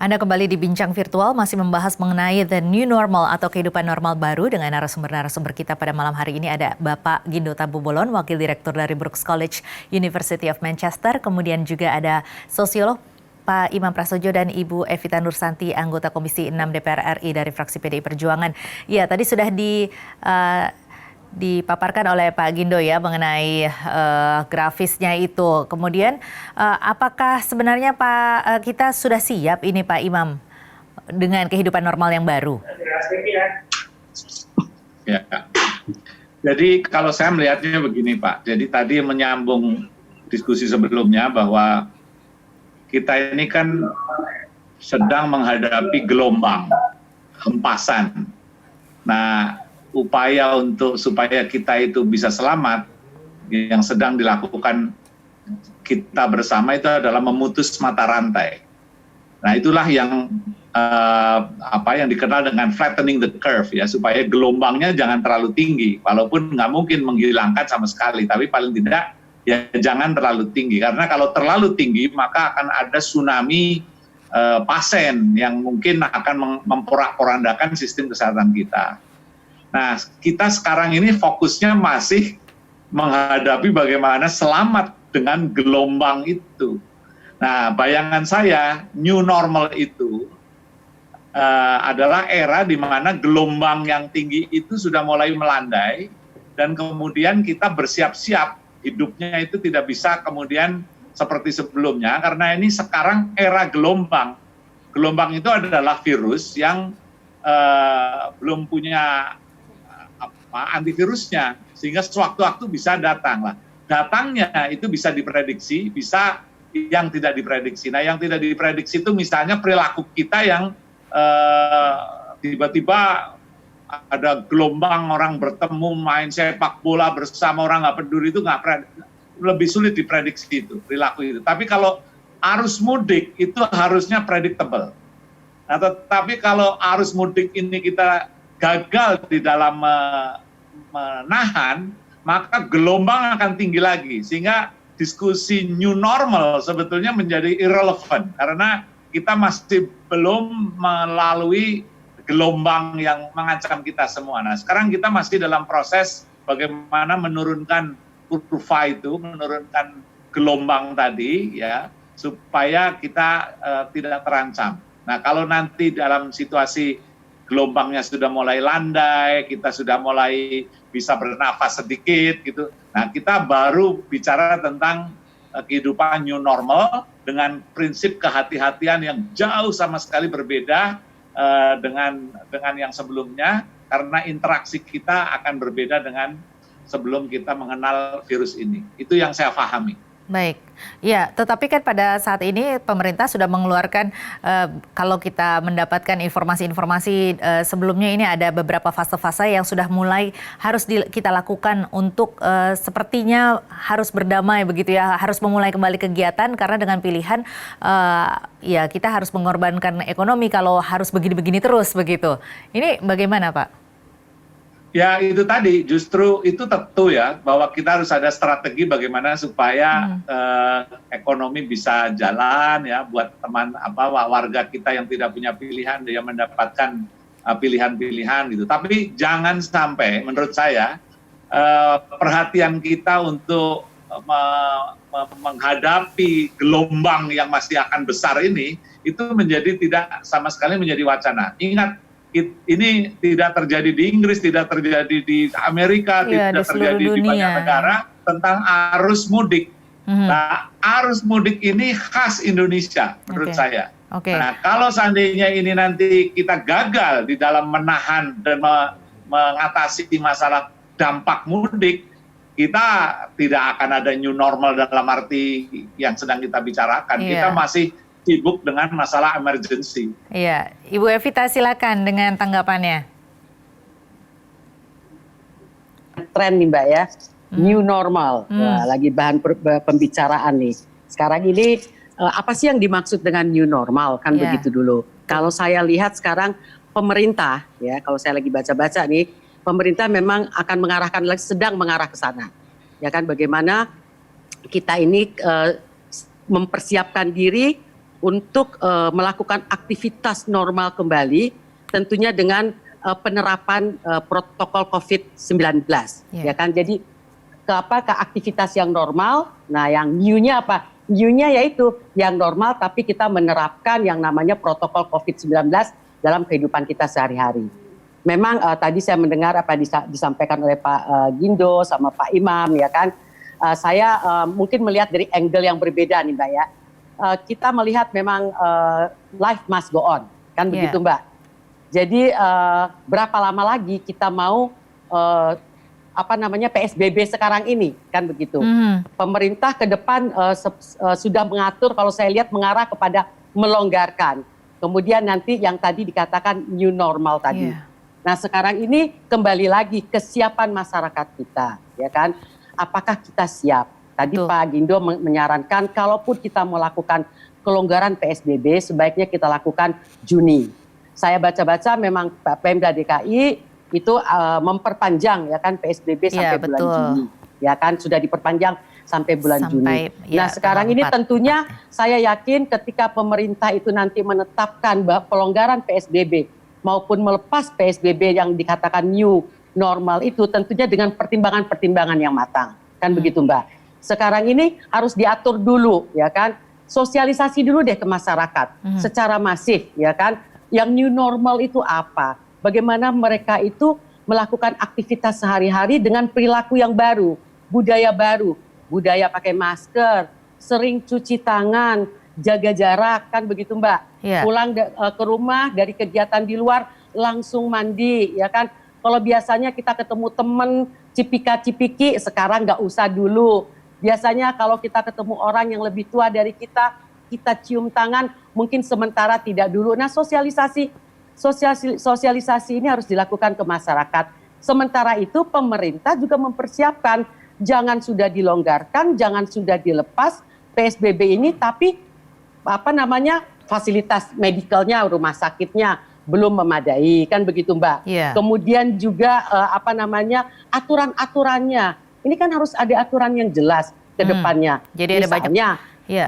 Anda kembali di Bincang Virtual, masih membahas mengenai the new normal atau kehidupan normal baru dengan narasumber-narasumber kita pada malam hari ini. Ada Bapak Gindo Tabubolon, Wakil Direktur dari Brooks College, University of Manchester. Kemudian juga ada sosiolog Pak Imam Prasojo dan Ibu Evita Nursanti, anggota Komisi 6 DPR RI dari fraksi PDI Perjuangan. Ya, tadi sudah dipaparkan oleh Pak Gindo ya mengenai grafisnya itu. Kemudian apakah sebenarnya Pak kita sudah siap ini Pak Imam dengan kehidupan normal yang baru? Ya. Jadi kalau saya melihatnya begini Pak. Jadi tadi menyambung diskusi sebelumnya bahwa kita ini kan sedang menghadapi gelombang hempasan. Nah, upaya supaya kita itu bisa selamat yang sedang dilakukan kita bersama itu adalah memutus mata rantai. Nah, itulah yang yang dikenal dengan flattening the curve ya, supaya gelombangnya jangan terlalu tinggi, walaupun nggak mungkin menghilangkan sama sekali, tapi paling tidak ya jangan terlalu tinggi, karena kalau terlalu tinggi maka akan ada tsunami pasien yang mungkin akan memporak-porandakan sistem kesehatan kita. Nah, kita sekarang ini fokusnya masih menghadapi bagaimana selamat dengan gelombang itu. Nah, bayangan saya, new normal itu adalah era di mana gelombang yang tinggi itu sudah mulai melandai, dan kemudian kita bersiap-siap, hidupnya itu tidak bisa kemudian seperti sebelumnya, karena ini sekarang era gelombang. Gelombang itu adalah virus yang belum punya antivirusnya, sehingga sewaktu-waktu bisa datang lah. Datangnya itu bisa diprediksi, bisa yang tidak diprediksi. Nah, yang tidak diprediksi itu misalnya perilaku kita yang tiba-tiba ada gelombang orang bertemu main sepak bola bersama, orang nggak peduli, itu lebih sulit diprediksi itu perilaku itu. Tapi kalau arus mudik itu harusnya predictable. Nah, tetapi kalau arus mudik ini kita gagal di dalam menahan, maka gelombang akan tinggi lagi, sehingga diskusi new normal sebetulnya menjadi irrelevant karena kita masih belum melalui gelombang yang mengancam kita semua. Nah, sekarang kita masih dalam proses bagaimana menurunkan kurva itu, menurunkan gelombang tadi ya, supaya kita tidak terancam. Nah, kalau nanti dalam situasi gelombangnya sudah mulai landai, kita sudah mulai bisa bernafas sedikit gitu. Nah, kita baru bicara tentang kehidupan new normal dengan prinsip kehati-hatian yang jauh sama sekali berbeda dengan yang sebelumnya, karena interaksi kita akan berbeda dengan sebelum kita mengenal virus ini. Itu yang saya pahami. Baik, ya, tetapi kan pada saat ini pemerintah sudah mengeluarkan kalau kita mendapatkan informasi-informasi sebelumnya, ini ada beberapa fase-fase yang sudah mulai harus kita lakukan untuk sepertinya harus berdamai begitu ya, harus memulai kembali kegiatan karena dengan pilihan ya kita harus mengorbankan ekonomi kalau harus begini-begini terus begitu. Ini bagaimana Pak? Ya, itu tadi, justru itu tentu ya, bahwa kita harus ada strategi bagaimana supaya ekonomi bisa jalan ya, buat warga kita yang tidak punya pilihan, dia mendapatkan pilihan-pilihan gitu. Tapi jangan sampai, menurut saya, perhatian kita untuk menghadapi gelombang yang masih akan besar ini, itu menjadi tidak sama sekali menjadi wacana. Ingat, ini tidak terjadi di Inggris, tidak terjadi di Amerika, tidak terjadi di banyak negara tentang arus mudik. Nah, arus mudik ini khas Indonesia menurut saya. Nah, kalau seandainya ini nanti kita gagal di dalam menahan dan mengatasi masalah dampak mudik, kita tidak akan ada new normal dalam arti yang sedang kita bicarakan. Kita masih sibuk dengan masalah emergency. Iya, Ibu Evita silakan dengan tanggapannya. Tren nih Mbak ya, new normal, wah, lagi bahan pembicaraan nih. Sekarang ini apa sih yang dimaksud dengan new normal, kan begitu dulu. Kalau saya lihat sekarang pemerintah ya, kalau saya lagi baca-baca nih, pemerintah memang akan sedang mengarah ke sana. Ya kan, bagaimana kita ini mempersiapkan diri untuk melakukan aktivitas normal kembali, tentunya dengan penerapan protokol COVID-19, ya kan? Jadi ke aktivitas yang normal. Nah, yang new-nya apa? New-nya yaitu yang normal, tapi kita menerapkan yang namanya protokol COVID-19 dalam kehidupan kita sehari-hari. Memang tadi saya mendengar apa disampaikan oleh Pak Gindo sama Pak Imam, ya kan. Saya mungkin melihat dari angle yang berbeda nih Mbak ya. Kita melihat memang life must go on, kan begitu Mbak. Jadi berapa lama lagi kita mau PSBB sekarang ini, kan begitu. Pemerintah ke depan sudah mengatur, kalau saya lihat mengarah kepada melonggarkan. Kemudian nanti yang tadi dikatakan new normal tadi. Nah sekarang ini kembali lagi kesiapan masyarakat kita, ya kan? Apakah kita siap? Tadi Pak Gindo menyarankan kalaupun kita melakukan kelonggaran PSBB sebaiknya kita lakukan Juni. Saya baca-baca memang Pemda DKI itu memperpanjang ya kan PSBB sampai bulan Juni. Ya kan sudah diperpanjang sampai bulan Juni. Nah sekarang ini tentunya saya yakin ketika pemerintah itu nanti menetapkan pelonggaran PSBB maupun melepas PSBB yang dikatakan new normal itu tentunya dengan pertimbangan-pertimbangan yang matang. Kan begitu Mbak. Sekarang ini harus diatur dulu ya kan. Sosialisasi dulu deh ke masyarakat secara masif ya kan. Yang new normal itu apa? Bagaimana mereka itu melakukan aktivitas sehari-hari dengan perilaku yang baru, budaya baru. Budaya pakai masker, sering cuci tangan, jaga jarak, kan begitu Mbak. Pulang ke rumah dari kegiatan di luar langsung mandi, ya kan. Kalau biasanya kita ketemu temen cipika-cipiki, sekarang nggak usah dulu. Biasanya kalau kita ketemu orang yang lebih tua dari kita cium tangan, mungkin sementara tidak dulu. Nah sosialisasi ini harus dilakukan ke masyarakat. Sementara itu pemerintah juga mempersiapkan, jangan sudah dilonggarkan, jangan sudah dilepas PSBB ini, tapi fasilitas medikalnya, rumah sakitnya belum memadai, kan begitu Mbak. Kemudian juga aturan-aturannya, ini kan harus ada aturan yang jelas ke depannya. Jadi ada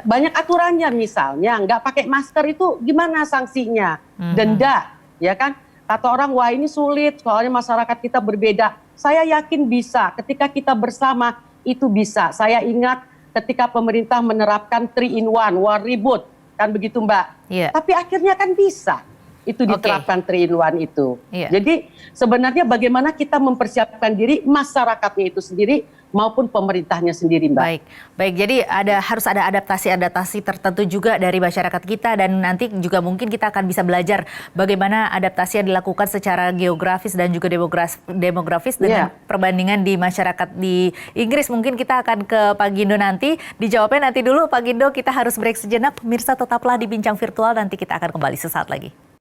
banyak aturannya, misalnya nggak pakai masker itu gimana sanksinya, denda, ya kan? Kata orang, wah ini sulit, soalnya masyarakat kita berbeda. Saya yakin bisa, ketika kita bersama itu bisa. Saya ingat ketika pemerintah menerapkan 3-in-1, war ribut, kan begitu Mbak. Tapi akhirnya kan bisa itu diterapkan 3-in-1 itu. Jadi sebenarnya bagaimana kita mempersiapkan diri, masyarakatnya itu sendiri maupun pemerintahnya sendiri Mbak. Baik. Jadi harus ada adaptasi tertentu juga dari masyarakat kita, dan nanti juga mungkin kita akan bisa belajar bagaimana adaptasi yang dilakukan secara geografis dan juga demografis dengan perbandingan di masyarakat di Inggris. Mungkin kita akan ke Pak Gindo nanti, dijawabnya nanti dulu Pak Gindo. Kita harus break sejenak, pemirsa tetaplah di Bincang Virtual, nanti kita akan kembali sesaat lagi.